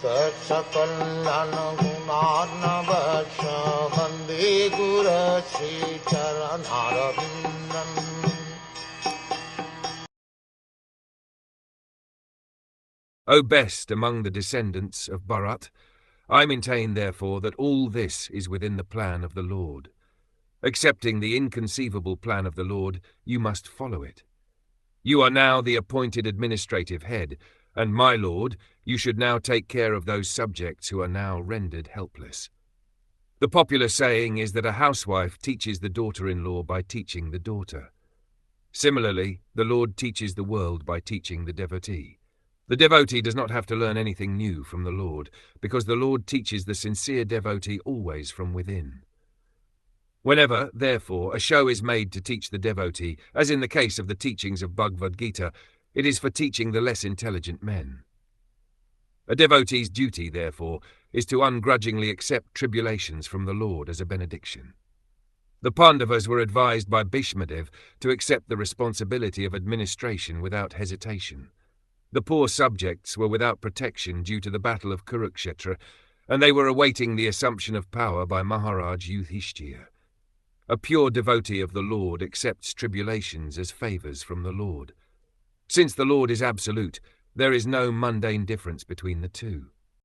Sakal Gunarnavasha Vande Guru Sri Charanaravindan. O best among the descendants of Bharat, I maintain therefore that all this is within the plan of the Lord. Accepting the inconceivable plan of the Lord, you must follow it. You are now the appointed administrative head, and my Lord, you should now take care of those subjects who are now rendered helpless. The popular saying is that a housewife teaches the daughter-in-law by teaching the daughter. Similarly, the Lord teaches the world by teaching the devotee. The devotee does not have to learn anything new from the Lord, because the Lord teaches the sincere devotee always from within. Whenever, therefore, a show is made to teach the devotee, as in the case of the teachings of Bhagavad Gita, it is for teaching the less intelligent men. A devotee's duty, therefore, is to ungrudgingly accept tribulations from the Lord as a benediction. The Pandavas were advised by Bhisma to accept the responsibility of administration without hesitation. The poor subjects were without protection due to the battle of Kurukshetra, and they were awaiting the assumption of power by Maharaj Yudhiṣṭhira. A pure devotee of the Lord accepts tribulations as favours from the Lord. Since the Lord is absolute, there is no mundane difference between the two.